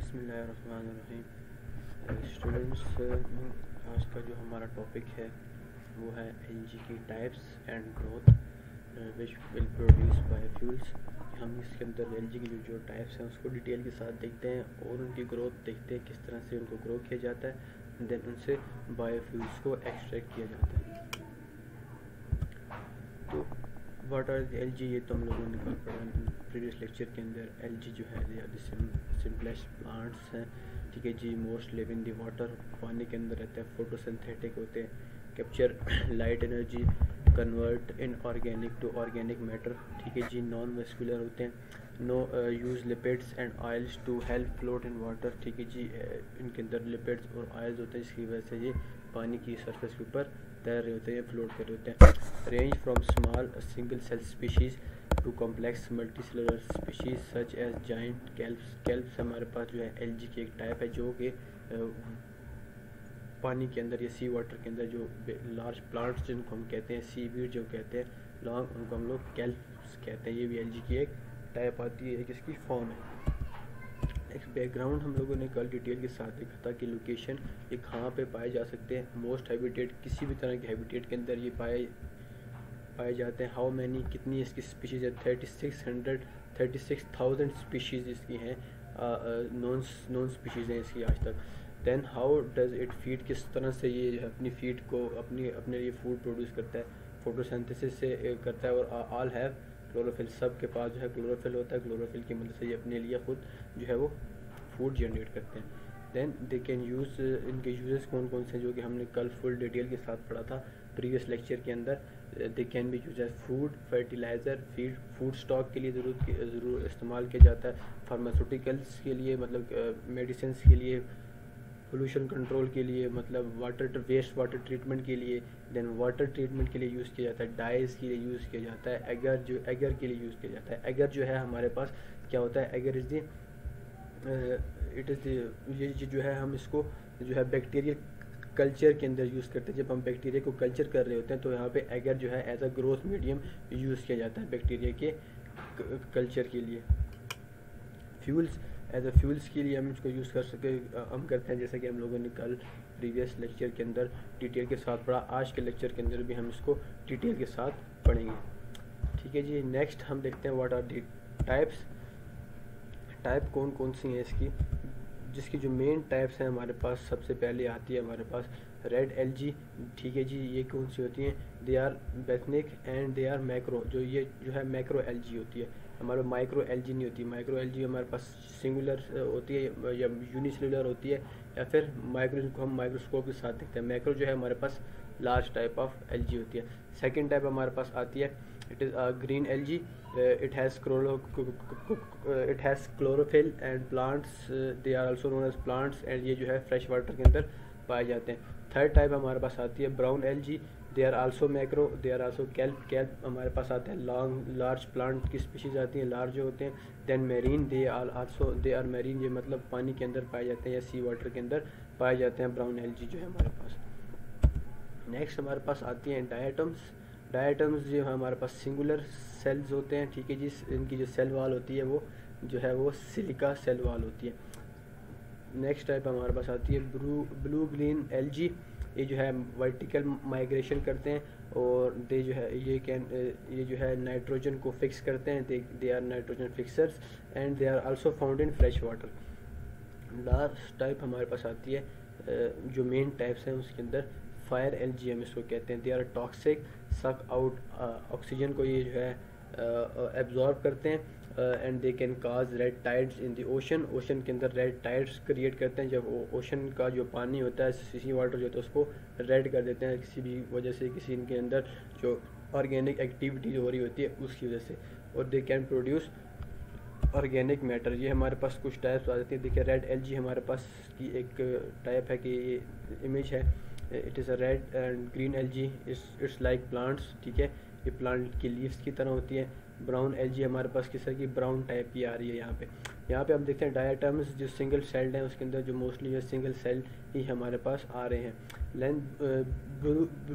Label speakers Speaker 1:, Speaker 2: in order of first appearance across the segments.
Speaker 1: बिस्मिल्लाहिर्रहमानिर्रहीम। स्टूडेंट्स, आज का जो हमारा टॉपिक है वो है एलजी की types and growth which will produce biofuels. हम इसके अंदर एलजी की जो टाइप्स हैं उसको डिटेल के साथ देखते हैं और उनकी ग्रोथ देखते हैं, किस तरह से उनको ग्रो किया जाता है, देन उनसे बायोफ्यूल्स को एक्सट्रैक्ट किया जाता है। तो वाट आर एल जी, ये तो हम लोगों ने कल पढ़ा प्रीवियस लेक्चर के अंदर। एल जी जो है they are the simplest plants हैं, ठीक है जी। Most live in the water, पानी के अंदर रहते हैं, फोटोसिंथेटिक होते हैं, capture light energy, convert in organic to organic matter, ठीक है जी। नॉन वेस्कुलर होते हैं, no use lipids and oils to help float in water, ठीक है जी। इनके अंदर लिपिड्स और ऑयल्स होते हैं जिसकी वजह से ये पानी की सरफेस के ऊपर तैर रहे होते हैं, फ्लोट कर रहे होते हैं। Range from small single cell species to complex multicellular species such as giant kelps. Kelps हमारे पास जो है एलजी की एक टाइप है जो कि पानी के अंदर या सी वाटर के अंदर जो लार्ज प्लांट्स जिनको हम कहते हैं, सी वीड जो कहते हैं लॉन्ग, उनको हम लोग कैल्प्स कहते हैं। ये भी एलजी की एक टाइप आती है, एक इसकी फॉर्म है। एक बैकग्राउंड हम लोगों ने कल डिटेल के साथ देखा था कि लोकेशन ये कहाँ पे पाए जा सकते हैं। मोस्ट हैबिटेट, किसी भी तरह के हैबिटेट के अंदर ये पाए जाते हैं। हाउ मैनी, कितनी इसकी स्पीशीज़ है, 36,000 स्पीशीज़ इसकी हैं, नॉन स्पीशीज़ हैं इसकी आज तक। Then how does it feed, किस तरह से ये जो है अपनी फीड को अपने लिए फूड प्रोड्यूस करता है, फोटोसिंथेसिस से करता है। और ऑल हैव क्लोरोफिल, सब के पास जो है क्लोरोफिल होता है, क्लोरोफिल की मदद से ये अपने लिए खुद जो है वो फूड जनरेट करते हैं। देन दे कैन यूज़, इनके यूजेस कौन कौन से जो कि हमने कल फुल डिटेल के साथ पढ़ा था प्रीवियस लेक्चर के अंदर। They can be use as food, fertilizer, feed, food stock के लिए ज़रूर इस्तेमाल किया जाता है। फार्मास्यूटिकल्स के लिए, मतलब मेडिसिन के लिए, पोल्यूशन कंट्रोल के लिए, मतलब वेस्ट वाटर ट्रीटमेंट के लिए, देन वाटर ट्रीटमेंट के लिए यूज़ किया जाता है, डाइज़ के लिए यूज़ किया जाता है, एगर के लिए यूज़ किया जाता है। एगर जो है हमारे पास क्या होता है, एगर इज़ ये जो है हम इसको जो है बैक्टीरियल कल्चर के अंदर यूज़ करते हैं। जब हम बैक्टीरिया को कल्चर कर रहे होते हैं तो यहाँ पे एगर जो है as a growth medium use किया जाता है बैक्टीरिया के कल्चर के लिए। फ्यूल्स, एज अ फ्यूल्स के लिए हम इसको यूज़ हम करते हैं, जैसे कि हम लोगों ने कल प्रीवियस लेक्चर के अंदर डिटेल के साथ पढ़ा। आज के लेक्चर के अंदर भी हम इसको डिटेल के साथ पढ़ेंगे, ठीक है जी। नेक्स्ट हम देखते हैं what are the types. Type कौन कौन सी हैं इसकी, जिसकी जो मेन टाइप्स हैं हमारे पास सबसे पहले आती है हमारे पास रेड एलजी, ठीक है जी। ये कौन सी होती हैं, they are benthic and they are macro. ये जो है मैक्रो एलजी होती है, हमारे माइक्रो एलजी नहीं होती। माइक्रो एलजी हमारे पास सिंगुलर होती है या यूनिसेलुलर होती है, या फिर माइक्रो, जिनको हम माइक्रोस्कोप के साथ देखते हैं। मैक्रो जो है हमारे पास लार्ज टाइप ऑफ एलजी होती है। सेकेंड टाइप हमारे पास आती है, it is green LG, it has chlorophyll and plants, they are also known as plants, and ये जो है फ्रेश वाटर के अंदर पाए जाते हैं। थर्ड टाइप हमारे पास आती है brown algae, they are also macro, they are also kelp हमारे पास आते हैं, लार्ज प्लांट की स्पीशीज़ आती हैं, लार्ज जो होते हैं। Then marine, they are marine, ये मतलब पानी के अंदर पाए जाते हैं या सी वाटर के अंदर पाए जाते हैं ब्राउन एलजी जो है हमारे पास। नेक्स्ट हमारे पास आती हैं डायटम्स। डायटम्स जो है हमारे पास सिंगुलर सेल्स होते हैं, ठीक है जी। इनकी जो सेल वाल होती है वो जो है वो सिलिका सेल वाल होती है। नेक्स्ट टाइप हमारे पास आती है ब्लू ग्रीन एलजी, ये जो है वर्टिकल माइग्रेशन करते हैं और दे जो है ये जो है नाइट्रोजन को फिक्स करते हैं, they are nitrogen fixers and they are also found in fresh water. Last type हमारे पास आती है जो मेन टाइप्स हैं उसके अंदर फायर एलजी हम इसको कहते हैं। They are toxic, suck out oxygen को ये जो है एब्जॉर्ब करते हैं and they can cause red tides in the ocean के अंदर रेड टाइड्स क्रिएट करते हैं। जब ओशन का जो पानी होता है, सी वाटर जो होता है, उसको रेड कर देते हैं किसी भी वजह से, किसी इनके अंदर जो ऑर्गेनिक एक्टिविटी हो रही होती है उसकी वजह से। और दे कैन प्रोड्यूस ऑर्गेनिक मैटर। ये हमारे पास कुछ टाइप्स आ जाती हैं। देखिए रेड एलजी हमारे पास की एक टाइप है कि ये इमेज है, it is a red and green LG, it's like plants, ठीक है। ये प्लांट की लीव्स की तरह होती है। ब्राउन एलजी हमारे पास किस तरह की ब्राउन टाइप की आ रही है। यहाँ पे हम देखते हैं डायटम्स जो सिंगल सेल्ड हैं उसके अंदर जो मोस्टली ये सिंगल सेल ही हमारे पास आ रहे हैं। लेंथ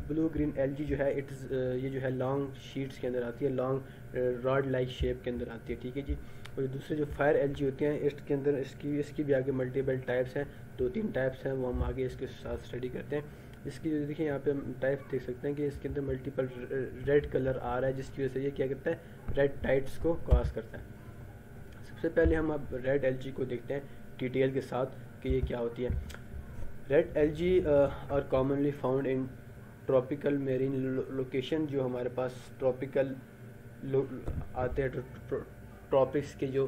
Speaker 1: ब्लू ग्रीन एलजी जो है ये जो है लॉन्ग शीट्स के अंदर आती है, लॉन्ग रॉड लाइक शेप के अंदर आती है, ठीक है जी। और दूसरे जो फायर एलजी होती हैं इसके अंदर इसकी भी आगे मल्टीपल टाइप्स हैं, 2-3 टाइप्स हैं, वो हम आगे इसके साथ स्टडी करते हैं। इसकी जो देखिए यहाँ पे हम टाइप देख सकते हैं कि इसके अंदर मल्टीपल रेड कलर आ रहा है, जिसकी वजह से ये क्या करता है, रेड टाइट्स को कॉज करता है। सबसे पहले हम अब रेड एलजी को देखते हैं डिटेल के साथ कि ये क्या होती है। Red algae are commonly found in tropical marine location, जो हमारे पास ट्रॉपिकल आते हैं, ट्रॉपिक्स के जो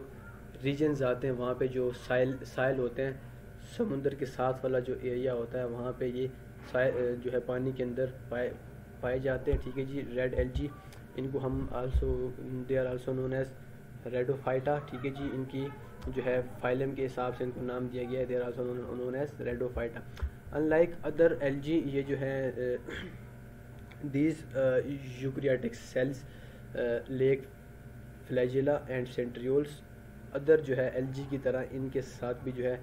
Speaker 1: रीजन्स आते हैं वहाँ पे जो साइल होते हैं, समुंदर के साथ वाला जो एरिया होता है वहाँ पे ये जो है पानी के अंदर पाए जाते हैं, ठीक है जी। रेड एलजी इनको हम they are also known as rhodophyta, ठीक है जी। इनकी जो है फाइलम के हिसाब से इनको नाम दिया गया है, they are also known as rhodophyta. Unlike other algae ये जो है these eukaryotic cells lack flagella and centrioles. Other जो है एलजी की तरह इनके साथ भी जो है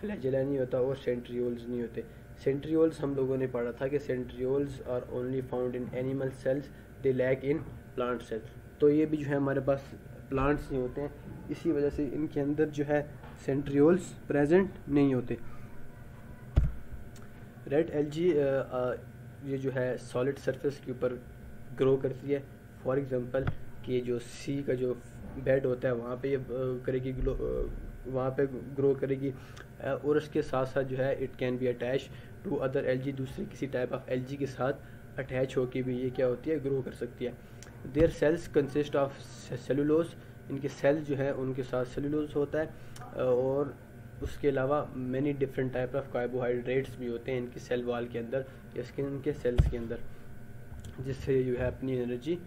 Speaker 1: फ्लैजेला नहीं होता और सेंट्रियोल्स नहीं होते। सेंट्रियोल्स हम लोगों ने पढ़ा था कि centrioles are only found in animal cells, they lack in plant cells. तो ये भी जो है हमारे पास प्लांट्स नहीं होते हैं, इसी वजह से इनके अंदर जो है सेंट्रियोल्स प्रेजेंट नहीं होते। रेड एलजी ये जो है सॉलिड सरफेस के ऊपर ग्रो करती है। फॉर एग्जांपल कि जो सी का जो बेड होता है वहाँ पे ये करेगी वहाँ पे ग्रो करेगी, और उसके साथ साथ जो है it can be attach to other algae, दूसरे किसी टाइप ऑफ एलजी के साथ अटैच होके भी ये क्या होती है, ग्रो कर सकती है। Their cells consist of cellulose, इनके सेल्स जो है उनके साथ सेलुलोज होता है, और उसके अलावा many different type of carbohydrates भी होते हैं इनकी सेल वॉल के अंदर या स्किन के सेल्स के अंदर, जिससे जो है अपनी एनर्जी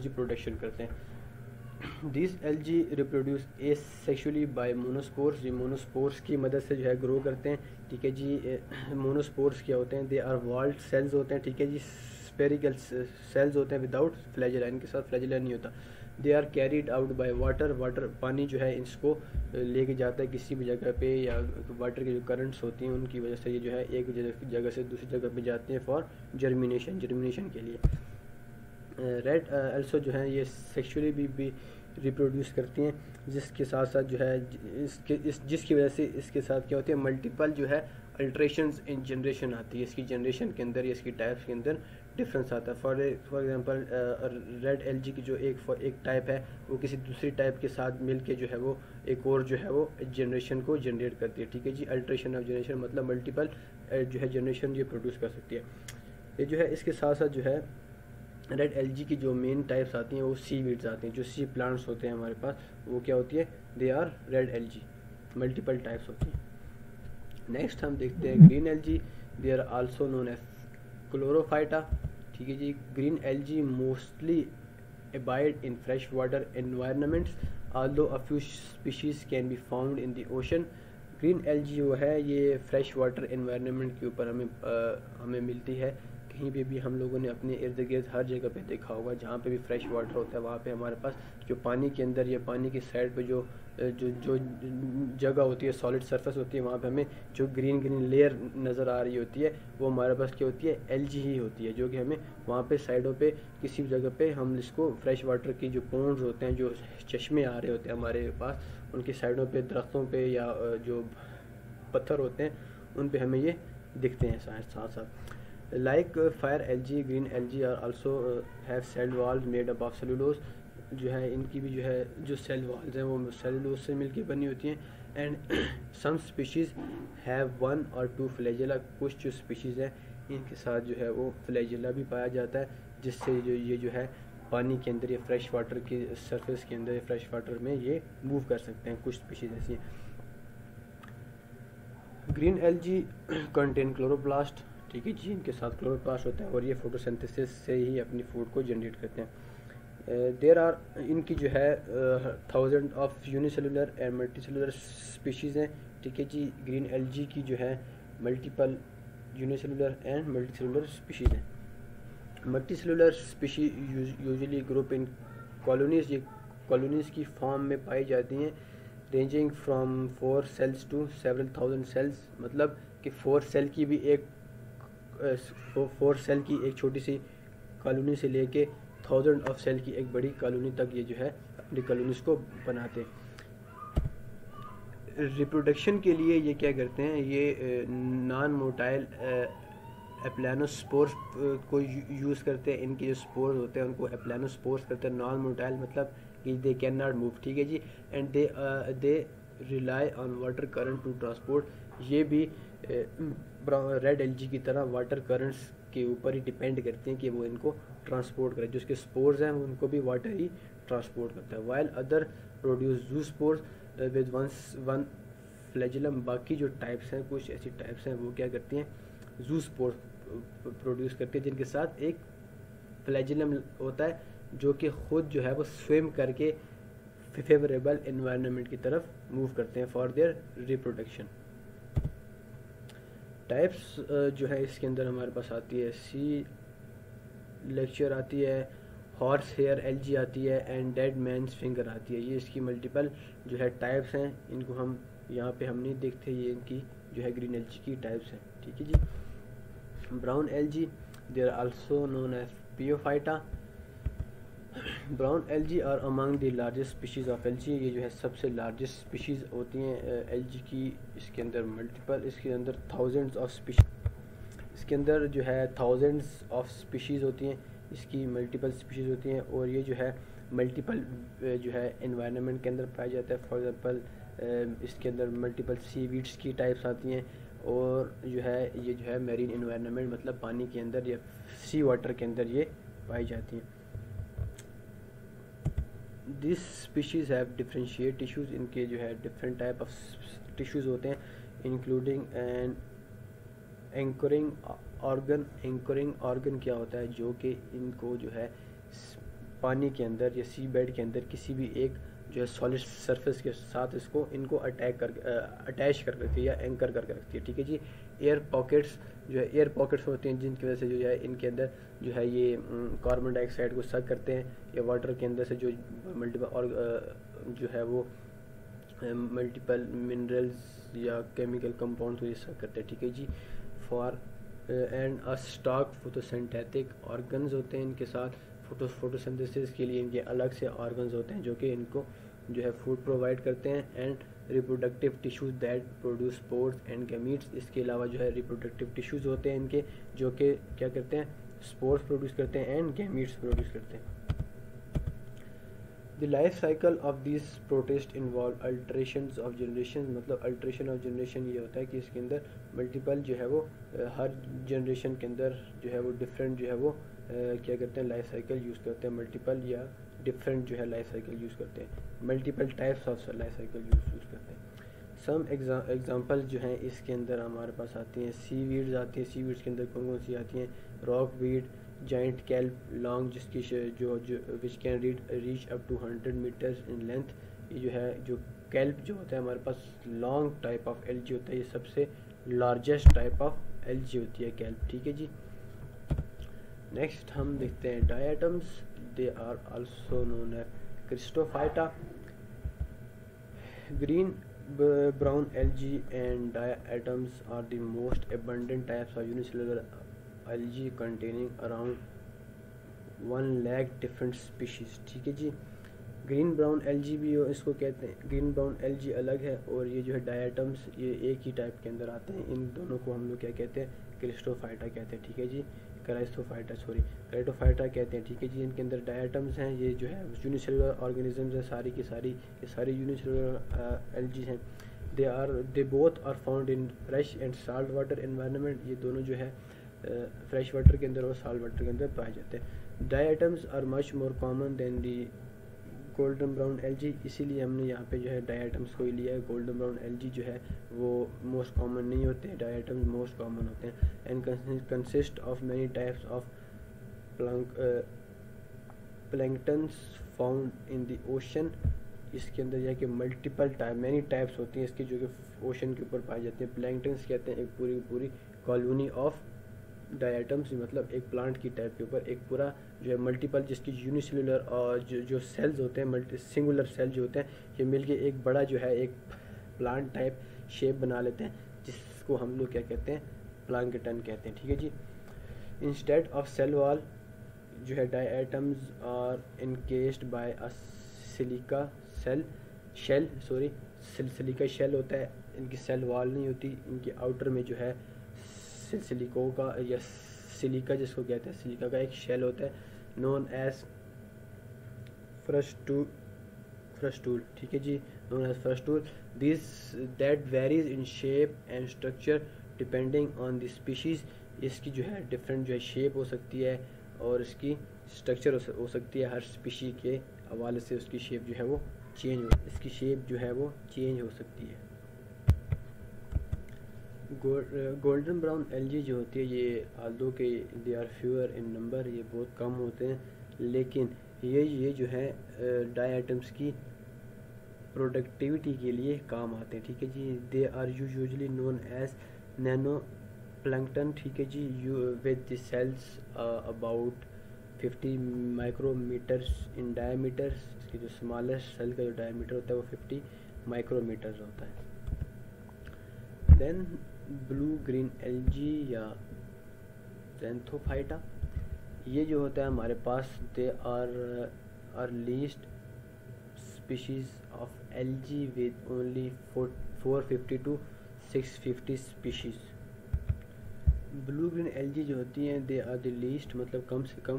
Speaker 1: प्रोडक्शन करते हैं। This algae reproduce asexually by monospores, ये मोनोस्पोर्स की मदद से जो है ग्रो करते हैं, ठीक है जी। मोनोस्पोर्स क्या होते हैं, दे आर वॉल्ड सेल्स होते हैं, ठीक है जी। स्पेरिकल सेल्स होते हैं विदाउट फ्लैजेला, इनके साथ फ्लैजेला नहीं होता। They are carried out by water पानी जो है इसको लेके जाता है किसी भी जगह पे, या वाटर के जो करंट्स होती हैं उनकी वजह से ये जो है एक जगह से दूसरी जगह पे जाते हैं फॉर जर्मिनेशन के लिए। रेड अल्सो जो है ये सेक्सुअली भी रिप्रोड्यूस करती हैं, जिसके साथ साथ जो है जिसकी वजह से इसके साथ क्या होती है, मल्टीपल जो है अल्ट्रेशंस इन जनरेशन आती है, इसकी जनरेशन के अंदर या इसकी टाइप्स के अंदर डिफरेंस आता है। फॉर एग्जांपल रेड एलजी की जो एक टाइप है वो किसी दूसरी टाइप के साथ मिल के जो है वो एक और जो है वो जनरेशन को जनरेट करती है, ठीक है जी। अल्ट्रेशन ऑफ जनरेशन मतलब मल्टीपल जो है जनरेशन ये प्रोड्यूस कर सकती है। ये जो है इसके साथ साथ जो है रेड एलजी की जो मेन टाइप्स आती हैं वो सी वीड्स आती हैं, जो सी प्लांट्स होते हैं हमारे पास वो क्या होती है, they are red algae, multiple types होती हैं। नेक्स्ट हम देखते हैं green algae, they are also known as chlorophyta, ठीक है जी। Green algae mostly abide in fresh water environments, although a few species can be found in the ocean. Green algae जो है ये फ्रेश वाटर एनवायरनमेंट के ऊपर हमें मिलती है। कहीं पे भी हम लोगों ने अपने इर्द गिर्द हर जगह पे देखा होगा जहाँ पे भी फ्रेश वाटर होता है, वहाँ पे हमारे पास जो पानी के अंदर या पानी की साइड पे जो जगह होती है, सॉलिड सरफेस होती है, वहाँ पे हमें जो ग्रीन लेयर नज़र आ रही होती है वो हमारे पास क्या होती है, एलजी ही होती है, जो कि हमें वहाँ पे साइडों पे किसी भी जगह पे हम इसको फ्रेश वाटर की जो पॉन्ड्स होते हैं, जो चश्मे आ रहे होते हैं हमारे पास, उनकी साइडों पे दरख्तों पे या जो पत्थर होते हैं उन पे हमें ये दिखते हैं साथ साथ। Like fire algae, green algae are also have cell walls made up of cellulose, जो है इनकी भी जो है जो सेल वॉल्स हैं वो सेलुलोज से मिलकर बनी होती हैं। एंड सम स्पीशीज़ हैव 1 और 2 फ्लैजेला, कुछ जो स्पीशीज़ हैं इनके साथ जो है वो फ्लैजेला भी पाया जाता है, जिससे ये जो है पानी के अंदर या फ्रेश वाटर की सरफेस के अंदर या फ्रेश वाटर में ये मूव कर सकते हैं, कुछ स्पीशीज़ ऐसी हैं। ग्रीन एलजी कंटेन क्लोरोप्लास्ट, ठीक है जी, इनके साथ क्लोरोप्लास्ट होता है और ये फोटोसिंथेसिस से ही अपनी फूड को जनरेट करते हैं। देयर आर इनकी जो है 1000 of unicellular and multicellular species हैं, ठीक है जी। ग्रीन एलजी की जो है multiple unicellular and multicellular species हैं। Multicellular species usually group in colonies, ये कॉलोनीज की फॉर्म में पाई जाती हैं, ranging from 4 cells to several thousand cells, मतलब कि 4 सेल की भी एक 4 सेल की एक छोटी सी कॉलोनी से लेके 1000 ऑफ सेल की एक बड़ी कॉलोनी तक ये जो है अपनी कॉलोनीज को बनाते हैं। रिप्रोडक्शन के लिए ये क्या करते हैं, ये नॉन मोटाइल एप्लानोस्पोर्स को यूज़ करते हैं। इनके जो स्पोर्स होते हैं उनको एप्लानोस्पोर्स करते हैं। नॉन मोटाइल मतलब कि दे कैन नॉट मूव, ठीक है जी। And they rely on water current to transport. ये भी रेड एलजी की तरह वाटर करंट्स के ऊपर ही डिपेंड करते हैं कि वो इनको ट्रांसपोर्ट करें। जो उसके स्पोर्स हैं उनको भी वाटर ही ट्रांसपोर्ट करता है। वाइल अदर प्रोड्यूस जू स्पोर्स विद वन फ्लैजिलम। बाकी जो टाइप्स हैं, कुछ ऐसी टाइप्स हैं वो क्या करती हैं, जू स्पोर्स प्रोड्यूस करती है, जिनके साथ एक फ्लैजिलम होता है जो कि खुद जो है वो स्विम करके फेवरेबल एनवायरनमेंट की तरफ मूव करते हैं फॉर देयर रिप्रोडक्शन। टाइप्स जो है इसके अंदर हमारे पास आती है सी लेक्चर आती है, हॉर्स हेयर एलजी आती है, एंड डेड मैंस फिंगर आती है। ये इसकी मल्टीपल जो है टाइप्स हैं, इनको हम यहाँ पे हम नहीं देखते, ये इनकी जो है ग्रीन एलजी की टाइप्स हैं, ठीक है जी। Brown algae they are also known as phaeophyta. Brown algae are among the largest species of algae. ये जो है सबसे लार्जेस्ट स्पीशीज़ होती हैं एलजी की। इसके अंदर मल्टीपल, इसके अंदर थाउजेंड्स ऑफ स्पीशीज, इसके अंदर जो है थाउजेंड्स ऑफ स्पीशीज़ होती हैं, इसकी मल्टीपल स्पीशीज़ होती हैं। और ये जो है मल्टीपल जो है एनवायरनमेंट के अंदर पाया जाता है। फॉर एग्जांपल इसके अंदर मल्टीपल सी वीड्स की टाइप्स आती हैं, और जो है ये जो है मेरीन एनवायरनमेंट मतलब पानी के अंदर या सी वाटर के अंदर ये पाई जाती हैं। This species have differentiate tissues. इनके जो है डिफरेंट टाइप ऑफ टिश्यूज़ होते हैं, including an anchoring organ. Anchoring organ क्या होता है, जो कि इनको जो है पानी के अंदर या सी बेड के अंदर किसी भी एक जो है सॉलिड सरफेस के साथ इसको इनको अटैच कर रखती है या एंकर करके रखती है, ठीक है जी। एयर पॉकेट्स, जो है एयर पॉकेट्स होते हैं जिनकी वजह से जो है इनके अंदर जो है ये कार्बन डाइऑक्साइड को सक करते हैं, या वाटर के अंदर से जो मल्टीपल और जो है वो मल्टीपल मिनरल्स या केमिकल कंपाउंड को ये सक करते हैं, ठीक है जी। For and a stalk photosynthetic organs होते हैं इनके साथ। फोटोसिंथेसिस के लिए इनके अलग से ऑर्गन्स होते हैं जो कि इनको जो है फूड प्रोवाइड करते हैं। And reproductive tissues that produce spores and gametes. इसके अलावा जो है रिप्रोडक्टिव टिश्यूज होते हैं इनके, जो कि क्या करते हैं, स्पोर्स प्रोड्यूस करते हैं एंड गैमीट्स प्रोड्यूस करते हैं। The life cycle of this protist involve alterations of generation. मतलब अल्ट्रेशन ऑफ जनरेशन ये होता है कि इसके अंदर मल्टीपल जो है वो हर जनरेशन के अंदर जो है वो डिफरेंट जो है वो क्या करते हैं, लाइफ साइकिल यूज़ करते हैं। मल्टीपल या डिफरेंट जो है लाइफ साइकिल यूज़ करते हैं, multiple types of life cycle use करते हैं। सम एग्जांपल जो हैं इसके अंदर हमारे पास आती हैं, सी वीड्स आती हैं। सी वीड्स के अंदर कौन कौन सी आती हैं, rockweed, giant kelp long, जिसकी जो which can reach up to 100 meters in length. ये जो है जो कैल्प जो होता है हमारे पास लॉन्ग टाइप ऑफ एलजी होता है, ये सबसे लार्जेस्ट टाइप ऑफ एलजी होती है कैल्प, ठीक है जी। नेक्स्ट हम देखते हैं diatoms. They are also known as chrysophyta. Green brown algae and diatoms are the most abundant types of unicellular algae containing around 1 lakh different species, ठीक है जी। ग्रीन ब्राउन एलजी भी इसको कहते हैं, ग्रीन ब्राउन एलजी अलग है और ये जो है डायटम्स ये एक ही टाइप के अंदर आते हैं। इन दोनों को हम लोग क्या कहते हैं, क्रिस्टोफाइटा कहते हैं, ठीक है जी। क्राइटोफाइटा कहते हैं, ठीक है जी। इनके अंदर डायटम्स हैं, ये जो है यूनिसेलुलर ऑर्गेनिजम्स हैं, सारी की सारी ये सारी यूनिसेलुलर एलजी हैं। They both are found in fresh and salt water environment. ये दोनों जो है फ्रेश वाटर के अंदर और साल्ट वाटर के अंदर पाए जाते हैं। Diatoms are much more common than the golden brown algae, इसीलिए हमने यहाँ पे जो है डायटम्स को ही लिया है। गोल्डन ब्राउन एलजी जो है वो मोस्ट कॉमन नहीं होते हैं, डायटम्स मोस्ट कॉमन होते हैं। And consist of many types of planktons found in the ocean. इसके अंदर यह कि मल्टीपल टाइप मैनी टाइप्स होती हैं इसकी, जो कि ओशन के ऊपर पाई जाती हैं। प्लैंक्टन्स कहते हैं एक पूरी पूरी कॉलोनी ऑफ डायटम्स मतलब एक प्लांट की टाइप के ऊपर एक पूरा जो है मल्टीपल जिसकी यूनिसेलुलर और जो सेल्स होते हैं मल्टी सिंगुलर सेल जो होते हैं ये मिलके एक बड़ा जो है एक प्लांट टाइप शेप बना लेते हैं, जिसको हम लोग क्या कहते हैं, प्लांकेटन कहते हैं। ठीक है जी। इंस्टेड ऑफ सेल वॉल जो है diatoms are encased by a silica silica shell होता है, इनकी सेल वॉल नहीं होती, इनके आउटर में जो है सिलिको का या सिलिका जिसको कहते हैं सिलिका का एक शेल होता है, नोन एज फ्रस्टूल। ठीक है जी, known as frustule. This that varies in shape and structure depending on the species. इसकी जो है डिफरेंट जो है शेप हो सकती है और इसकी स्ट्रक्चर हो सकती है, हर स्पीशी के हवाले से उसकी शेप जो है वो इसकी शेप जो है वो चेंज हो सकती है। गोल्डन ब्राउन एल्गी जो होती है ये आल्दो के they are fewer in number, ये बहुत कम होते हैं, लेकिन ये जो है डायटम्स की प्रोडक्टिविटी के लिए काम आते हैं। ठीक है जी। They are usually known as nanoplankton. ठीक है जी। With the cells about 50 micrometers in diameter. इसकी जो स्मॉलेस्ट सेल का जो डायमीटर होता है वो 50 माइक्रोमीटर होता है। देन ब्लू ग्रीन एल्गी या ज़ैंथोफाइटा, ये जो होता है हमारे पास they are least species of algae with only 450 to 650 species. Blue green algae जो होती हैं दे आर द लीस्ट मतलब कम से कम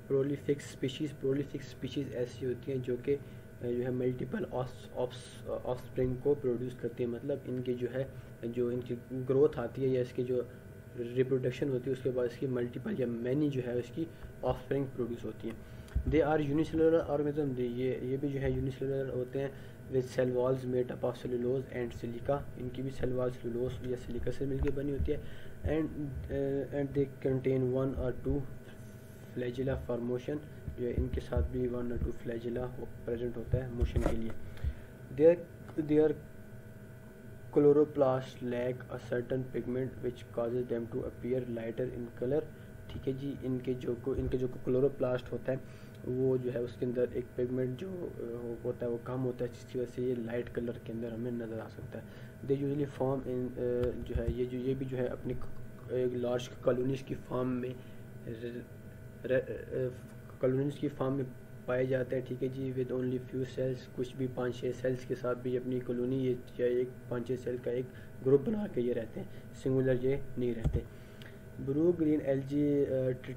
Speaker 1: प्रोलिफिक स्पीशीज़ ऐसी होती हैं जो कि जो है मल्टीपल ऑफस्प्रिंग को प्रोड्यूस करती है, मतलब इनकी जो है जो इनकी ग्रोथ आती है या इसकी जो रिप्रोडक्शन होती है उसके बाद इसकी मल्टीपल या मैनी जो है इसकी ऑफस्प्रिंग प्रोड्यूस होती हैं। दे आर यूनिसेलुलर ऑर्गेनिज्म, ये भी जो है यूनिसेलुलर होते हैं with cell walls made up of cellulose and silica. इनकी भी सेल वॉल सेलुलोज या सिलिका से मिलकर बनी होती है। एंड दे कंटेन 1 और 2 फ्लैजिला फॉर मोशन, जो है इनके साथ भी 1 और 2 फ्लैजिला प्रेजेंट होता है मोशन के लिए। Their chloroplast lack a certain pigment which causes them to appear lighter in colour. ठीक है जी। इनके जो क्लोरोप्लास्ट होता है वो जो है उसके अंदर एक पिगमेंट जो होता है वो कम होता है, जिसकी वजह से ये लाइट कलर के अंदर हमें नज़र आ सकता है। दे यूजली फॉर्म इन जो है ये भी जो है अपनी एक लार्ज कॉलोनीज की फॉर्म में पाए जाते हैं। ठीक है जी। विद ओनली फ्यू सेल्स, कुछ भी 5-6 सेल्स के साथ भी अपनी कॉलोनी या एक 5-6 सेल का एक ग्रुप बना के ये रहते हैं, सिंगुलर ये नहीं रहते। Blue green algae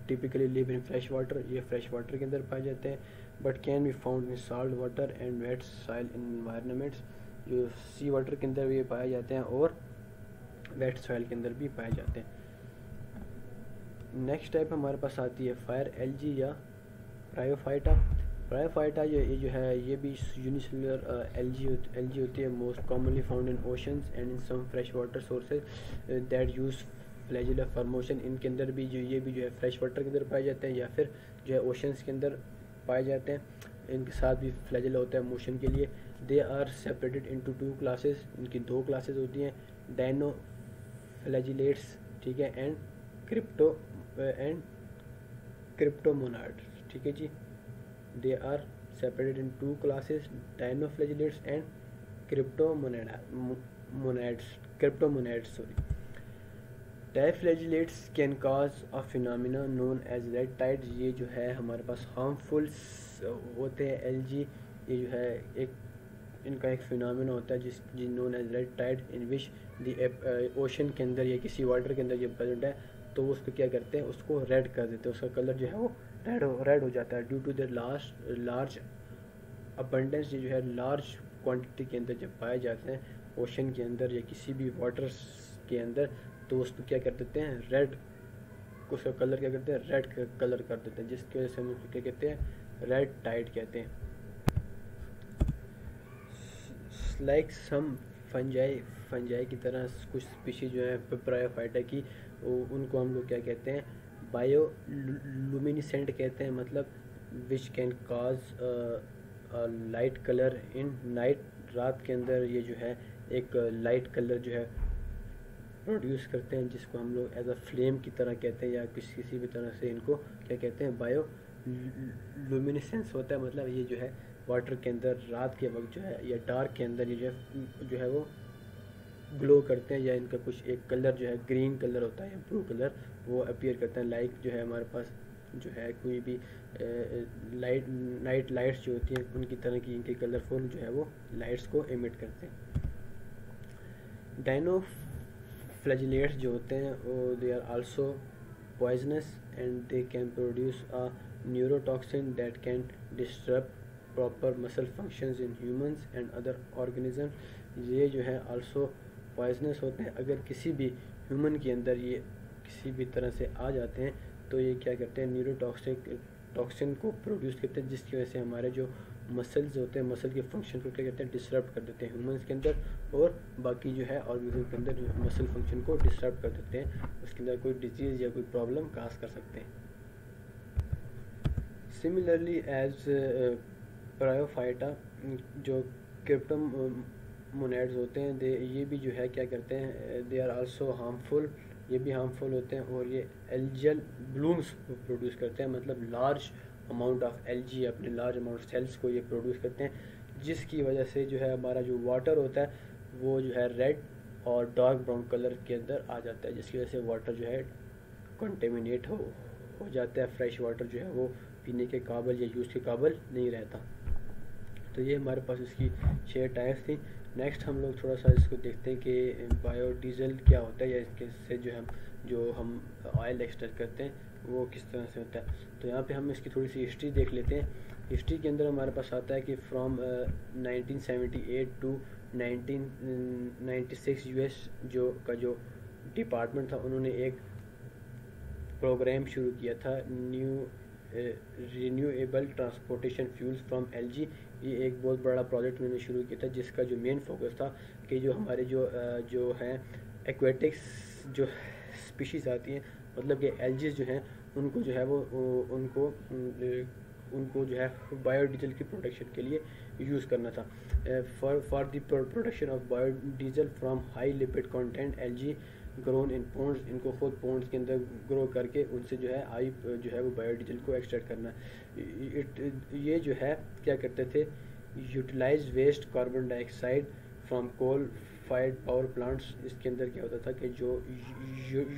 Speaker 1: typically live in fresh water, ये फ्रेश वाटर के अंदर पाए जाते हैं, but can be found in salt water and wait soil environments. जो सी वाटर के अंदर भी ये पाए जाते हैं और वेट सॉइल के अंदर भी पाए जाते हैं। नेक्स्ट टाइप हमारे पास आती है फायर एल्गी या ब्रायोफाइटा। ये जो है ये भी यूनिसेलुलर एल्गी होती है, most commonly found in oceans and in some fresh water sources that use flagella for motion. इनके अंदर भी ये भी जो है फ्रेश वाटर के अंदर पाए जाते हैं या फिर जो है ओशंस के अंदर पाए जाते हैं, इनके साथ भी फ्लैजिला होता है मोशन के लिए। They are separated into 2 classes, इनकी 2 क्लासेस होती हैं, डायनो फ्लैजिलेट्स, ठीक है, एंड क्रिप्टोमोनाड्स। ठीक है जी। They are separated in 2 classes, dinoflagellates and cryptomonads. Dinoflagellates can cause a phenomena known as red tide. ये जो है हमारे पास हार्मफुल होते हैं एल्गी, ये जो है एक इनका एक फिनोमिना होता है जिस known as red tide, in which the ocean के अंदर या किसी वाटर के अंदर ये प्रेजेंट है, तो वो उसको क्या करते हैं, उसको रेड कर देते हैं, उसका कलर जो है वो रेड हो जाता है due to the large abundance. ये जो है लार्ज क्वांटिटी के अंदर जब पाए जाते हैं ओशन के अंदर या किसी भी वाटर के अंदर, तो उसको क्या कर देते हैं, रेड, उसका कलर क्या करते हैं, रेड कलर कर देते हैं, जिसकी वजह से हम उसको क्या कहते हैं, रेड टाइड कहते हैं। लाइक सम फंजाई की तरह कुछ स्पीशीज जो है ब्रायोफाइटा की, उनको हम लोग क्या कहते हैं, बायोलुमिनिसेंट कहते हैं, मतलब which can cause light colour in night. रात के अंदर ये जो है एक लाइट कलर जो है प्रोड्यूस करते हैं, जिसको हम लोग एज अ फ्लेम की तरह कहते हैं, या किसी भी तरह से इनको क्या कहते हैं, बायो लुमिनेसेंस होता है। मतलब ये जो है वाटर के अंदर रात के वक्त जो है या डार्क के अंदर ये जो है वो ग्लो करते हैं, या इनका कुछ एक कलर जो है ग्रीन कलर होता है या ब्लू कलर वो अपीयर करते हैं। लाइक जो है हमारे पास जो है कोई भी नाइट लाइट्स जो होती हैं उनकी तरह की इनके कलरफुल जो है वो लाइट्स को एमिट करते हैं। डायनोफ्लैजिलेट्स जो होते हैं वो they are also poisonous and they can produce a neurotoxin that can disturb proper muscle functions in humans and other organism. ये जो है आल्सो पॉइजनस होते हैं। अगर किसी भी ह्यूमन के अंदर ये किसी भी तरह से आ जाते हैं तो ये क्या करते हैं, न्यूरोटॉक्सिन को प्रोड्यूस करते हैं, जिसकी वजह से हमारे जो मसल्स होते हैं मसल के फंक्शन को क्या कहते हैं, डिस्टर्ब कर देते हैं ह्यूमंस के अंदर, और बाकी जो है ऑर्गेनिज्म के अंदर मसल फंक्शन को डिस्टर्ब कर देते हैं, उसके अंदर कोई डिजीज़ या कोई प्रॉब्लम काज कर सकते हैं। सिमिलरली एज प्रायोफाइटा जो क्रिप्टम मोनेड्स होते हैं ये भी जो है क्या करते हैं, दे आर आल्सो हार्मफुल, ये भी हार्मफुल होते हैं, और ये एल्जियल ब्लूम्स प्रोड्यूस करते हैं। मतलब लार्ज अमाउंट ऑफ एल्जी अपने लार्ज अमाउंट सेल्स को ये प्रोड्यूस करते हैं, जिसकी वजह से जो है हमारा जो वाटर होता है वो जो है रेड और डार्क ब्राउन कलर के अंदर आ जाता है, जिसकी वजह से वाटर जो है कंटेमिनेट हो जाता है। फ्रेश वाटर जो है वो पीने के काबिल या यूज़ के काबिल नहीं रहता। तो ये हमारे पास इसकी 6 टाइप्स थी। नेक्स्ट हम लोग थोड़ा सा इसको देखते हैं कि बायोडीजल क्या होता है, या इसके से जो हम ऑयल एक्सट्रैक्ट करते हैं वो किस तरह से होता है। तो यहाँ पे हम इसकी थोड़ी सी हिस्ट्री देख लेते हैं। हिस्ट्री के अंदर हमारे पास आता है कि फ्रॉम 1978 टू 1996 यूएस जो डिपार्टमेंट था उन्होंने एक प्रोग्राम शुरू किया था, renewable transportation fuels from LG. ये एक बहुत बड़ा प्रोजेक्ट उन्होंने शुरू किया था, जिसका जो मेन फोकस था कि जो हमारे जो हैं एक्वेटिक्स जो स्पीशीज़ आती हैं, मतलब कि एल्जीज जो हैं उनको जो है वो उनको जो है बायोडीजल की प्रोडक्शन के लिए यूज़ करना था। For the production of biodiesel from high lipid content algae grown in ponds, इनको खुद पोन्ड्स के अंदर ग्रो करके उनसे जो है जो है वो बायोडीजल को एक्सट्रैक्ट करना। ये जो है क्या करते थे, utilize waste carbon dioxide from coal fired power plants. इसके अंदर क्या होता था कि जो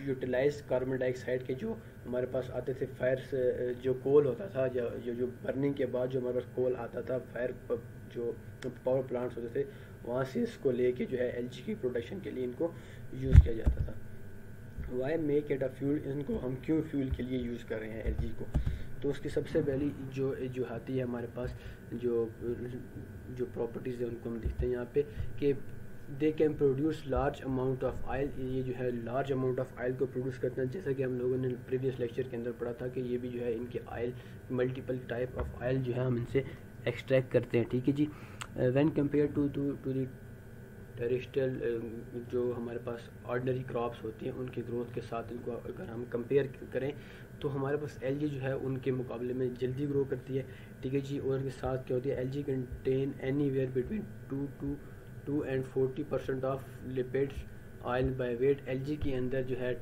Speaker 1: यूटिलाइज कार्बन डाइऑक्साइड के जो हमारे पास आते थे फायर जो कोल होता था, जो बर्निंग के बाद जो हमारे पास कोल आता था फायर जो पावर प्लांट्स होते थे, वहाँ से इसको लेके जो है एलजी की प्रोडक्शन के लिए इनको यूज़ किया जाता था। Why make it a fuel, इनको हम क्यों फ्यूल के लिए यूज़ कर रहे हैं एलजी को। तो उसकी सबसे पहली जो आती है हमारे पास जो प्रॉपर्टीज़ है उनको हम देखते हैं यहाँ पे कि they can produce large amount of oil. ये जो है लार्ज अमाउंट ऑफ ऑयल को प्रोड्यूस करते हैं, जैसा कि हम लोगों ने प्रीवियस लेक्चर के अंदर पढ़ा था कि ये भी जो है इनके oil multiple type of oil जो है हम इनसे एक्सट्रैक्ट करते हैं। ठीक है जी। When compare to the terrestrial जो हमारे पास ऑर्डिनरी क्रॉप्स होती हैं उनकी ग्रोथ के साथ इनको अगर हम कंपेयर करें तो हमारे पास एलजी जो है उनके मुकाबले में जल्दी ग्रो करती है। ठीक है जी। और इसके साथ क्या होती है, LG contain anywhere between 2 and 40% of lipids oil by weight. LG के अंदर जो है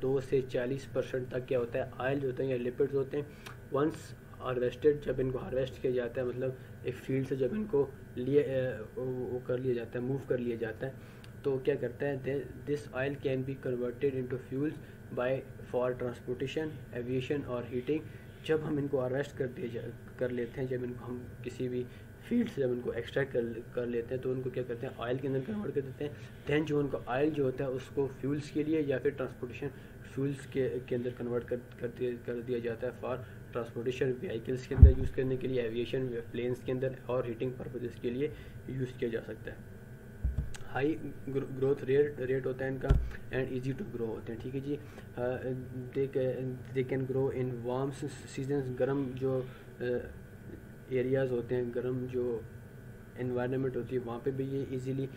Speaker 1: 2 से 40% तक क्या होता है, ऑयल जो होते हैं या लिपिड्स होते हैं। वंस हार्वेस्टेड, जब इनको हार्वेस्ट किया जाता है, मतलब एक फील्ड से जब इनको वो कर लिया जाता है, मूव कर लिया जाता है, तो क्या करता है, this oil can be converted into fuels by for transportation, aviation और हीटिंग। जब हम इनको हार्वेस्ट कर लेते हैं, जब इनको हम किसी भी फील्ड से जब उनको एक्सट्रैक्ट कर लेते हैं तो उनको क्या करते हैं, ऑयल के अंदर कन्वर्ट कर देते हैं। दैन जो उनको ऑयल जो होता है उसको फ्यूल्स के लिए या फिर ट्रांसपोर्टेशन फ्यूल्स के अंदर कन्वर्ट कर दिया जाता है फॉर ट्रांसपोर्टेशन व्हीकल्स के अंदर यूज़ करने के लिए, एविएशन प्लेन्स के अंदर, और हीटिंग पर्पजेस के लिए यूज़ किया जा सकता है। हाई ग्रोथ रेट होता है इनका एंड इजी टू ग्रो होते हैं। ठीक है जी। They can grow in warm season, गर्म जो एरियाज़ होते हैं, गर्म जो एनवायरनमेंट होती है वहाँ पे भी ये इजीली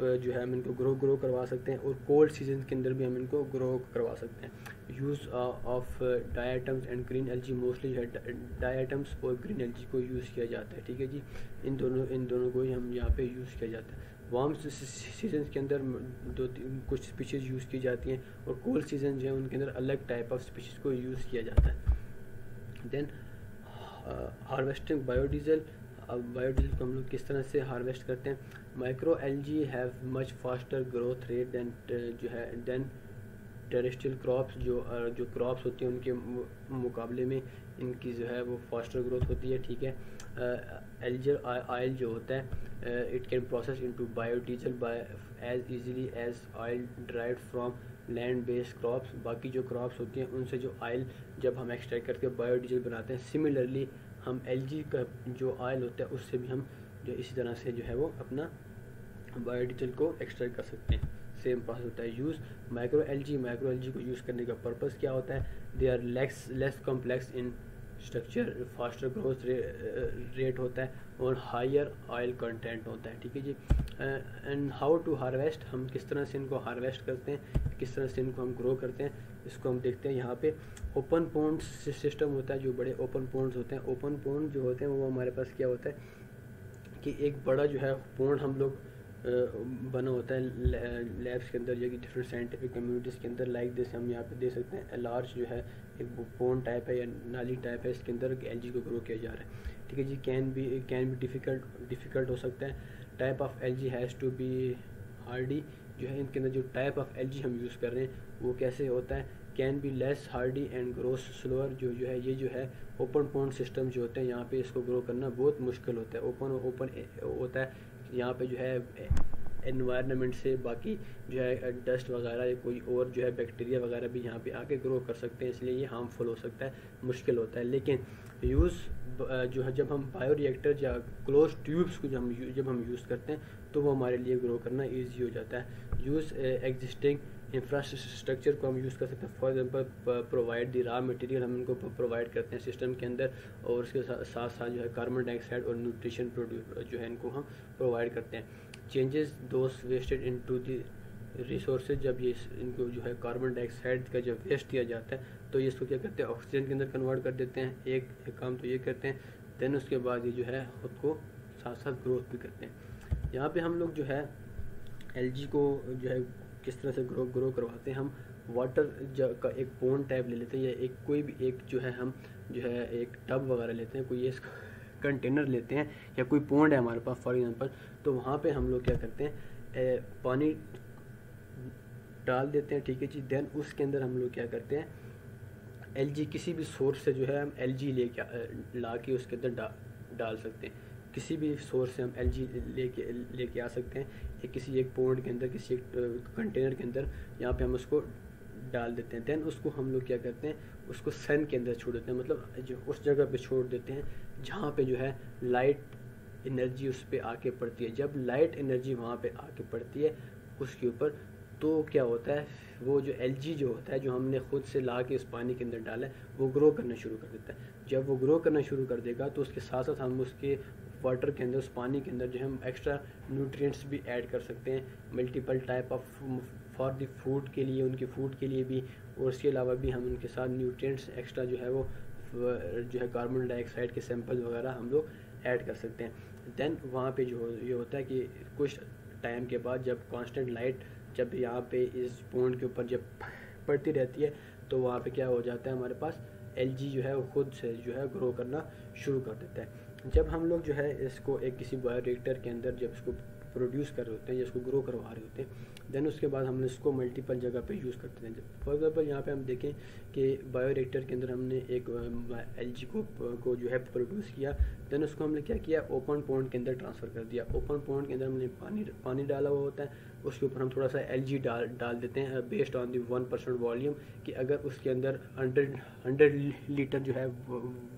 Speaker 1: जो है हम इनको ग्रो करवा सकते हैं, और कोल्ड सीजन के अंदर भी हम इनको ग्रो करवा सकते हैं। Use of diatoms and green algae, mostly जो है डायटम्स और ग्रीन एलजी को यूज़ किया जाता है। ठीक है जी। इन दोनों को ही हम यहाँ पे यूज़ किया जाता है। वार्म सीजन के अंदर कुछ स्पीशीज़ यूज़ की जाती हैं, और कोल्ड सीजन जो है उनके अंदर अलग टाइप ऑफ स्पीशीज़ को यूज़ किया जाता है। Then harvesting biodiesel. अब बायोडीजल को हम लोग किस तरह से हार्वेस्ट करते हैं? Micro algae have much faster growth rate than जो है देन टेरेस्ट्रियल क्रॉप्स। जो क्रॉप्स होती हैं उनके मुकाबले में इनकी जो है वो फास्टर ग्रोथ होती है, ठीक है। एल्गर ऑयल जो होता है it can process into biodiesel by as easily as oil derived from land based crops. बाकी जो क्रॉप्स होती हैं उनसे जो ऑयल जब हम एक्सट्रैक्ट करके बायोडीजल बनाते हैं, सिमिलरली हम एल्गी का जो ऑयल होता है उससे भी हम जो इसी तरह से जो है वो अपना बायोडीजल को एक्सट्रैक्ट कर सकते हैं। सेम प्रोसेस होता है। यूज़ माइक्रो एल्गी को यूज़ करने का पर्पस क्या होता है? They are less complex in structure, faster growth rate होता है और हायर ऑयल कंटेंट होता है, ठीक है जी। एंड हाउ टू हार्वेस्ट, हम किस तरह से इनको हार्वेस्ट करते हैं, किस तरह से इनको हम ग्रो करते हैं, इसको हम देखते हैं। यहाँ पे ओपन पोन्ड सिस्टम होता है, जो बड़े ओपन पोन्ड्स होते हैं। ओपन पोन्ड जो होते हैं वो हमारे पास क्या होता है कि एक बड़ा जो है पोन्ड हम लोग बना होता है लैब्स के अंदर या कि डिफरेंट साइंटिफिक कम्युनिटीज़ के अंदर। लाइक जैसे हम यहाँ पे दे सकते हैं लार्ज जो है एक पोन्ड टाइप है या नाली टाइप है, इसके अंदर एल्गी को ग्रो किया जा रहा है, ठीक है जी। कैन बी डिफ़िकल्ट हो सकता है। Type of algae has to be hardy, जो है इनके अंदर जो टाइप ऑफ एल्गी हम यूज़ कर रहे हैं वो कैसे होता है? Can be less hardy and grows slower. जो है ये जो है ओपन पोन्ड सिस्टम जो होते हैं यहाँ पे इसको ग्रो करना बहुत मुश्किल होता है। ओपन होता है यहाँ पे जो है एनवायरनमेंट से बाकी जो है डस्ट वगैरह या कोई और जो है बैक्टीरिया वगैरह भी यहाँ पे आके ग्रो कर सकते हैं, इसलिए ये हार्मफुल हो सकता है, मुश्किल होता है। लेकिन यूज़ जो है जब हम बायोरिएक्टर या क्लोज ट्यूब्स को जब हम यूज़ करते हैं तो वो हमारे लिए ग्रो करना ईजी हो जाता है। यूज़ एग्जिस्टिंग इंफ्रास्ट्रक्चर को हम यूज़ कर सकते हैं। For example provide the raw material, हम इनको प्रोवाइड करते हैं सिस्टम के अंदर, और उसके साथ साथ जो है कार्बन डाइऑक्साइड और न्यूट्रिशन जो है इनको हम प्रोवाइड करते हैं। Changes those wasted into the resources, जब ये इनको जो है कार्बन डाइऑक्साइड का जब वेस्ट दिया जाता है तो ये इसको क्या करते हैं ऑक्सीजन के अंदर कन्वर्ट कर देते हैं। एक काम तो ये करते हैं, देन उसके बाद ये जो है खुद को साथ साथ ग्रोथ भी करते हैं। यहाँ पे हम लोग जो है एल्गी को जो है किस तरह से ग्रो करवाते हैं? हम वाटर का एक पोन्ड टाइप ले लेते हैं, या एक कोई भी एक जो है हम जो है एक टब वगैरह लेते हैं, कोई ये कंटेनर लेते हैं या कोई पोन्ड है हमारे पास फॉर एग्जांपल, तो वहाँ पे हम लोग क्या करते हैं पानी डाल देते हैं, ठीक है जी। देन उसके अंदर हम लोग क्या करते हैं एल्गी किसी भी सोर्स से जो है हम एल्गी ला के उसके अंदर डाल सकते हैं। किसी भी सोर्स से हम एल्गी लेके आ सकते हैं, या किसी एक पोन्ड के अंदर, किसी एक कंटेनर के अंदर यहाँ पे हम उसको डाल देते हैं। देन उसको हम लोग क्या करते हैं उसको सन के अंदर छोड़ देते हैं, मतलब जो उस जगह पे छोड़ देते हैं जहाँ पे जो है लाइट एनर्जी उस पर आके पड़ती है। जब लाइट एनर्जी वहाँ पे आके पड़ती है उसके ऊपर, तो क्या होता है वो जो एल्गी जो होता है जो हमने खुद से ला के उस पानी के अंदर डाला है वो ग्रो करना शुरू कर देता है। जब वो ग्रो करना शुरू कर देगा तो उसके साथ साथ हम उसके वाटर के अंदर, उस पानी के अंदर जो हम एक्स्ट्रा न्यूट्रिएंट्स भी ऐड कर सकते हैं, multiple type of for the food के लिए, उनके फूड के लिए भी, और उसके अलावा भी हम उनके साथ न्यूट्रिएंट्स एक्स्ट्रा जो है वो जो है कार्बन डाइऑक्साइड के सैंपल वगैरह हम लोग ऐड कर सकते हैं। देन वहाँ पे जो ये होता है कि कुछ टाइम के बाद जब कांस्टेंट लाइट जब यहाँ पे इस पोन्ड के ऊपर जब पड़ती रहती है तो वहाँ पे क्या हो जाता है हमारे पास एल्गी जो है वो खुद से जो है ग्रो करना शुरू कर देता है। जब हम लोग जो है इसको एक किसी बायोरिएक्टर के अंदर जब इसको प्रोड्यूस कर रहे होते हैं या इसको ग्रो करवा रहे होते हैं, देन उसके बाद हम इसको मल्टीपल जगह पे यूज़ करते हैं। जब फॉर एग्जांपल यहाँ पे हम देखें कि बायोरिएक्टर के अंदर हमने एक एल्गी को जो है प्रोड्यूस किया, देन उसको हमने क्या किया ओपन पोन्ड के अंदर ट्रांसफ़र कर दिया। ओपन पोन्ड के अंदर हमने पानी डाला हुआ होता है, उसके ऊपर हम थोड़ा सा एल्गी डाल देते हैं बेस्ड ऑन दी 1% वॉल्यूम, कि अगर उसके अंदर 100 लीटर जो है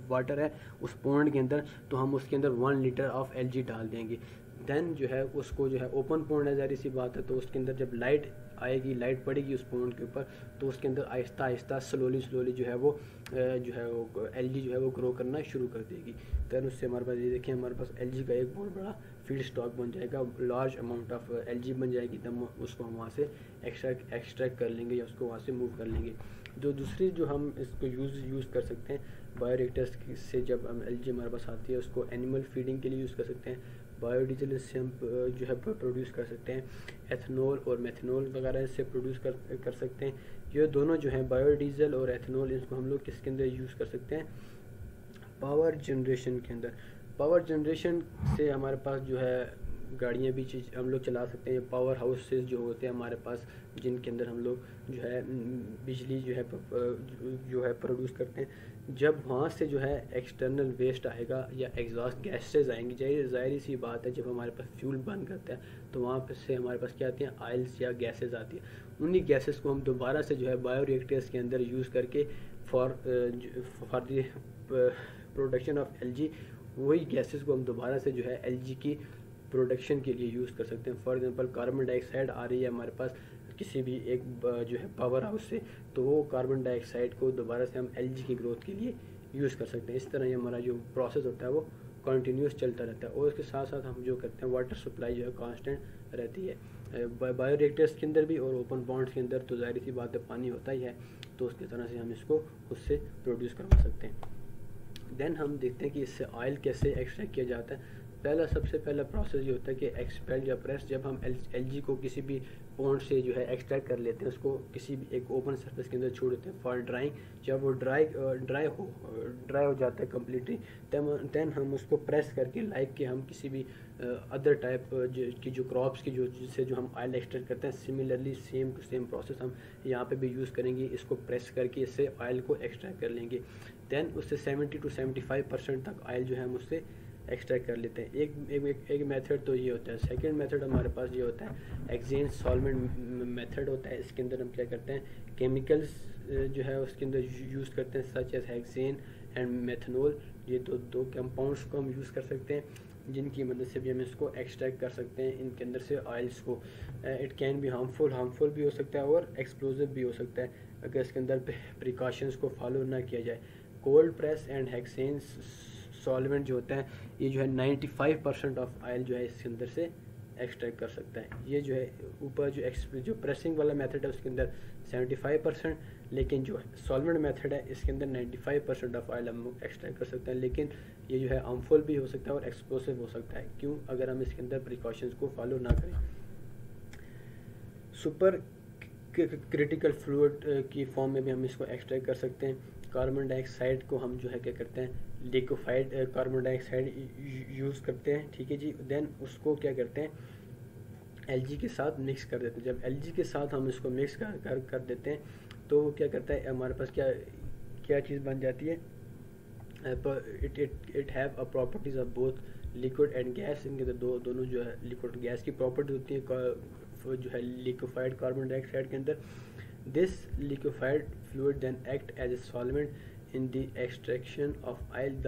Speaker 1: वाटर है उस पोन्ड के अंदर, तो हम उसके अंदर 1 लीटर ऑफ एल्गी डाल देंगे। देन जो है उसको जो है ओपन पोन्ड है, ज़ाहिर सी बात है, तो उसके अंदर जब लाइट आएगी, लाइट पड़ेगी उस पोन्ड के ऊपर, तो उसके अंदर आहिस्ता आहिस्ता स्लोली जो है वो एल्गी जो है वो ग्रो करना शुरू कर देगी। देन उससे हमारे पास ये देखिए हमारे पास एल्गी का एक बहुत बड़ा फीड स्टॉक बन जाएगा, लार्ज अमाउंट ऑफ एल्गी बन जाएगी, तब उसको हम वहाँ से एक्सट्रैक्ट कर लेंगे या उसको वहाँ से मूव कर लेंगे। जो दूसरी जो हम इसको यूज़ कर सकते हैं बायोरिएक्टर्स से जब हम एलजी हमारे पास आती है उसको एनिमल फीडिंग के लिए यूज़ कर सकते हैं। बायोडीजल इससे हम जो है प्रोड्यूस कर सकते हैं। एथनॉल और मेथनॉल वगैरह इससे प्रोड्यूस कर सकते हैं। ये दोनों जो हैं बायोडीजल और एथनॉल, इसको हम लोग किसके अंदर यूज़ कर सकते हैं, पावर जनरेशन के अंदर। पावर जनरेशन से हमारे पास जो है गाड़ियाँ भी हम लोग चला सकते हैं। पावर हाउसेस जो होते हैं हमारे पास, जिनके अंदर हम लोग जो है बिजली जो है प्रोड्यूस करते हैं। जब वहाँ से जो है एक्सटर्नल वेस्ट आएगा या एग्जॉस्ट गैसेज आएंगी, ज़ाहिर सी बात है जब हमारे पास फ्यूल बर्न करता है तो वहाँ पर से हमारे पास क्या आती हैं, आयल्स या गैसेज आती है। उन्हीं गैसेस को हम दोबारा से जो है बायोरिएक्टर्स के अंदर यूज़ करके for the production of LG, वही गैसेस को हम दोबारा से जो है एलजी की प्रोडक्शन के लिए यूज़ कर सकते हैं। फॉर एग्जांपल कार्बन डाइऑक्साइड आ रही है हमारे पास किसी भी एक जो है पावर हाउस से, तो वो कार्बन डाइऑक्साइड को दोबारा से हम एलजी की ग्रोथ के लिए यूज़ कर सकते हैं। इस तरह ये हमारा जो प्रोसेस होता है वो कंटिन्यूस चलता रहता है। और इसके साथ साथ हम जो करते हैं वाटर सप्लाई जो है कांस्टेंट रहती है बायोरिएक्टर्स के अंदर भी, और ओपन पॉन्ड्स के अंदर तो ज़ाहिर सी बात है पानी होता ही है, तो उसकी तरह से हम इसको उससे प्रोड्यूस करवा सकते हैं। देन हम देखते हैं कि इससे ऑयल कैसे एक्सट्रैक्ट किया जाता है। सबसे पहला प्रोसेस ये होता है कि एक्सपेल या प्रेस, जब हम एलजी को किसी भी पॉन्ड से जो है एक्सट्रैक्ट कर लेते हैं, उसको किसी भी एक ओपन सरफेस के अंदर छोड़ देते हैं फॉर ड्राइंग। जब वो ड्राई हो जाता है कम्प्लीटली, देन हम उसको प्रेस करके लाइक कि हम किसी भी अदर टाइप की जो क्रॉप्स की जिससे जो हम ऑयल एक्सट्रैक्ट करते हैं, similarly same to same process हम यहाँ पे भी यूज़ करेंगे। इसको प्रेस करके इससे ऑयल को एक्सट्रैक्ट कर लेंगे। देन उससे 70 to 75% तक ऑयल जो है हम उससे एक्सट्रैक्ट कर लेते हैं। एक मेथड तो ये होता है। सेकंड मेथड हमारे पास ये होता है एक्सचेंज सॉल्वेंट मेथड होता है। इसके अंदर हम क्या करते हैं, केमिकल्स जो है उसके अंदर यूज़ करते हैं, such as hexane and methanol. ये दो कंपाउंड्स को हम यूज़ कर सकते हैं, जिनकी मदद से भी हम इसको एक्सट्रैक्ट कर सकते हैं इनके अंदर से ऑयल्स को। इट कैन बी हार्मफुल भी हो सकता है और एक्सप्लोजिव भी हो सकता है अगर इसके अंदर प्रिकॉशंस को फॉलो ना किया जाए। Cold press and hexane solvent जो होता है, ये जो है 95% ऑफ ऑयल जो है इसके अंदर से एक्सट्रैक्ट कर सकता है। ये जो है ऊपर जो प्रेसिंग वाला मेथड है उसके अंदर 75%, लेकिन जो सॉल्वेंट मेथड है इसके अंदर 95% ऑफ ऑयल हम लोग एक्सट्रैक्ट कर सकते हैं। लेकिन ये जो है हार्मफुल भी हो सकता है और एक्सप्लोसिव हो सकता है। क्यों? अगर हम इसके अंदर प्रिकॉशंस को फॉलो ना करें। सुपर क्रिटिकल फ्लूइड की फॉर्म में भी हम इसको एक्सट्रैक्ट कर सकते हैं। कार्बन डाइऑक्साइड को हम जो है क्या करते हैं, लिक्विफाइड कार्बन डाइऑक्साइड यूज़ करते हैं, ठीक है जी। देन उसको क्या करते हैं, एलजी के साथ मिक्स कर देते हैं। जब एलजी के साथ हम इसको मिक्स कर देते हैं तो क्या करता है, हमारे पास क्या चीज़ बन जाती है, it have a properties of both liquid and gas. इनके अंदर दोनों जो है लिक्विड गैस की प्रॉपर्टी होती है जो है लिक्विफाइड कार्बन डाइऑक्साइड के अंदर। This liquefied fluid then act as a solvent in the extraction of oil.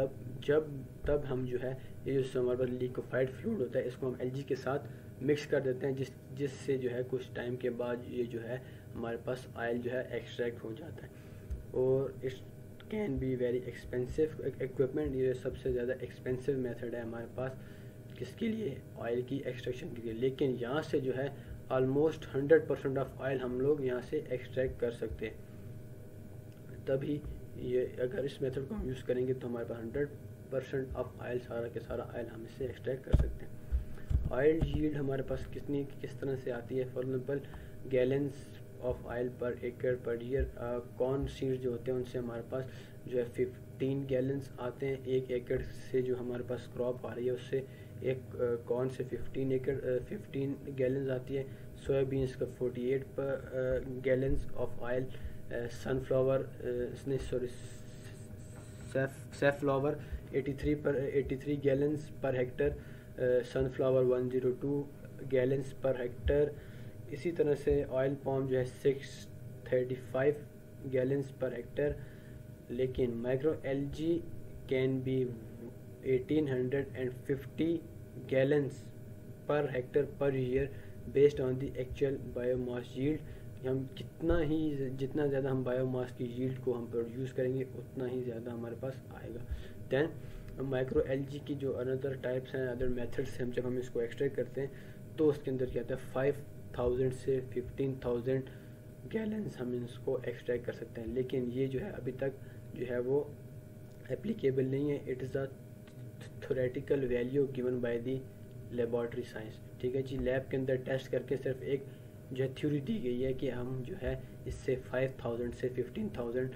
Speaker 1: तब हम जो है ये जो हमारे पास लिक्विफाइड फ्लूइड होता है इसको हम एलजी के साथ मिक्स कर देते हैं, जिससे जो है कुछ टाइम के बाद ये जो है हमारे पास ऑयल जो है एक्सट्रैक्ट हो जाता है। और it can be very expensive equipment. ये सबसे ज़्यादा एक्सपेंसिव मेथड है हमारे पास किसके लिए, ऑयल की एक्सट्रैक्शन के लिए। लेकिन यहाँ से जो है ऑलमोस्ट 100% ऑफ ऑयल हम लोग यहाँ से एक्सट्रैक्ट कर सकते हैं। तभी ये अगर इस मेथड को हम यूज़ करेंगे तो हमारे पास 100% ऑफ ऑयल, सारा के सारा ऑयल हम इससे एक्सट्रैक्ट कर सकते हैं। ऑयल यील्ड हमारे पास किस तरह से आती है, for example gallons of oil पर एकड़ पर ईयर। कॉर्न सीड्स जो होते हैं उनसे हमारे पास जो है 15 गैलन्स आते हैं। 1 एकड़ से जो हमारे पास क्रॉप आ रही है उससे एक कॉर्न से 15 गैलन्स आती है। सोयाबीन्स का 48 gallons of oil. Sunflower safflower 83 gallons per Hector. Sunflower 102 gallons per Hector. इसी तरह से ऑयल पाम जो है 635 गैलन्स पर हेक्टर। लेकिन micro algae can be 1850 gallons per hectare per year based on the actual biomass yield. हम जितना ज़्यादा हम बायोमास की यील्ड को हम प्रोड्यूस करेंगे उतना ही ज़्यादा हमारे पास आएगा। दैन माइक्रो एलजी की जो अनदर टाइप्स हैं, अदर मेथड्स हैं, जब हम इसको एक्सट्रैक्ट करते हैं तो उसके अंदर क्या आता है 5000 से 15000 गैलन्स हम इसको एक्सट्रैक्ट कर सकते हैं। लेकिन ये जो है अभी तक जो है वो एप्लीकेबल नहीं है, it is a theoretical value given by the laboratory science. ठीक है जी, लैब के अंदर टेस्ट करके सिर्फ एक जो है थ्योरी दी गई है कि हम जो है इससे 5000 से 15000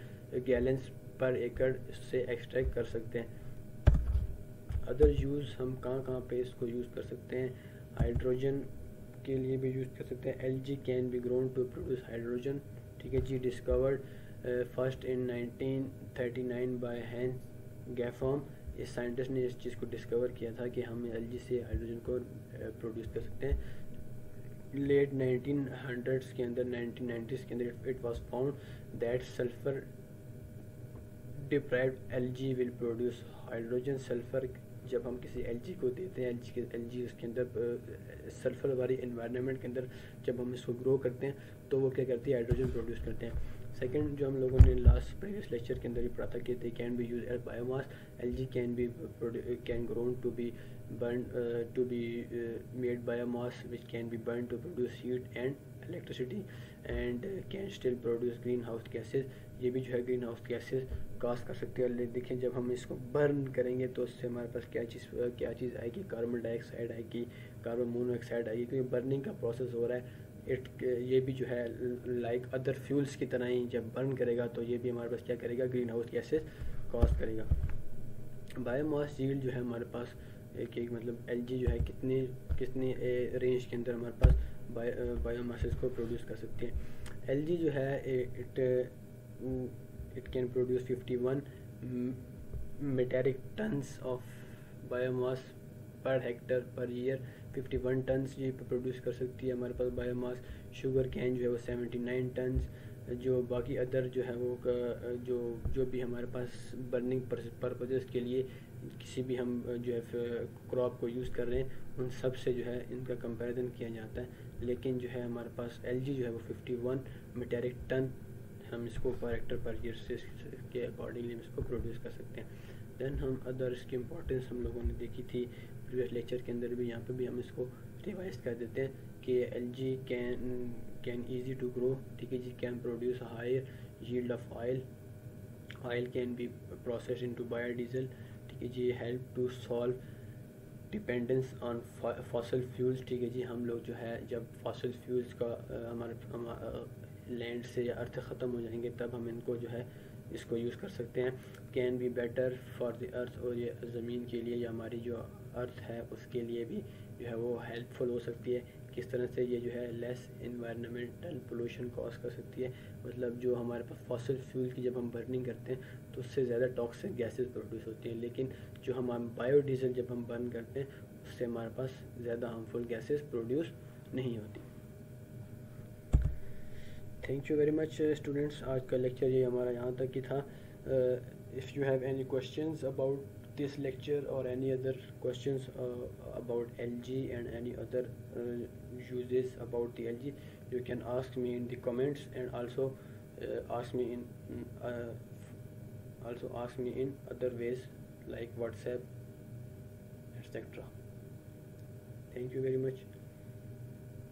Speaker 1: गैलन्स पर एकड़ से एक्सट्रैक्ट कर सकते हैं। अदर यूज़ हम कहाँ कहाँ पे इसको यूज़ कर सकते हैं, हाइड्रोजन के लिए भी यूज़ कर सकते हैं। Algae can be grown to produce hydrogen. ठीक है जी, discovered first in 1939 by Hans Gaffron. इस साइंटिस्ट ने इस चीज़ को डिस्कवर किया था कि हम एलजी से हाइड्रोजन को प्रोड्यूस कर सकते हैं। लेट 1900s के अंदर 1990s के अंदर it was found that sulphur deprived LG will produce hydrogen. Sulphur जब हम किसी एलजी को देते हैं, एलजी उसके अंदर सल्फर वाली एनवायरनमेंट के अंदर जब हम इसको ग्रो करते हैं तो वो क्या करती है, हाइड्रोजन प्रोड्यूस करते हैं। सेकंड जो हम लोगों ने लास्ट प्रीवियस लेक्चर के अंदर ही पढ़ा था कि they can be use as biomass. Algae can grown to be burn to be made biomass which can be burn to produce heat and electricity and can still produce greenhouse gases. ये भी जो है green house gases cast कर सकते हैं। देखें जब हम इसको बर्न करेंगे तो उससे हमारे पास क्या चीज़ आएगी, कार्बन डाइऑक्साइड आएगी, कार्बन मोनोऑक्साइड आएगी, क्योंकि बर्निंग का प्रोसेस हो रहा है। ये भी जो है लाइक अदर फ्यूल्स की तरह ही जब बर्न करेगा तो ये भी हमारे पास क्या करेगा, ग्रीन हाउस गैसेज कास्ट करेगा। बायोमास यील्ड जो है हमारे पास एक मतलब एलजी जो है कितनी रेंज के अंदर हमारे पास बायोमासेस को प्रोड्यूस कर सकते हैं। एलजी जो है it can produce 51 metric tons of biomass per hectare per year. 51 tons ये प्रोड्यूस कर सकती है हमारे पास बायोमास। शुगर कैन जो है वो 79 टन्स। जो बाकी अदर जो है वो जो भी हमारे पास बर्निंग पर्पजेस के लिए किसी भी हम जो है क्रॉप को यूज़ कर रहे हैं उन सब से जो है इनका कंपैरिजन किया जाता है। लेकिन जो है हमारे पास एलजी जो है वो 51 मेट्रिक टन हम इसको पर हेक्टर पर ईयर से के अकॉर्डिंगली हम इसको प्रोड्यूस कर सकते हैं। देन हम अदर इसकी इम्पोर्टेंस हम लोगों ने देखी थी प्रीवियस लेक्चर के अंदर भी, यहाँ पे भी हम इसको रिवाइज कर देते हैं कि algae can easy to grow. ठीक है जी, can produce higher yield of oil can be process into biodiesel. ठीक है जी, help to solve dependence on fossil fuels. ठीक है जी, हम लोग जो है जब फॉसल फ्यूल्स का हमारे लैंड से या अर्थ ख़त्म हो जाएंगे तब हम इनको जो है इसको यूज़ कर सकते हैं। Can be better for the earth, और ये ज़मीन के लिए या हमारी जो अर्थ है उसके लिए भी जो है वो हेल्पफुल हो सकती है। किस तरह से ये जो है लेस इन्वायरमेंटल पोल्यूशन कॉज कर सकती है। मतलब जो हमारे पास फॉसिल फ्यूल की जब हम बर्निंग करते हैं तो उससे ज़्यादा टॉक्सिक गैसेस प्रोड्यूस होती हैं, लेकिन जो हम बायोडीज़ल जब हम बर्न करते हैं उससे हमारे पास ज़्यादा हार्मफुल गैसेस प्रोड्यूस नहीं होती। Thank you very much students, आज का लेक्चर ये हमारा यहाँ तक ही था। If you have any questions about this lecture or any other questions about LG and any other uses about the LG, you can ask me in the comments and also ask me in other ways like WhatsApp, etc. Thank you very much.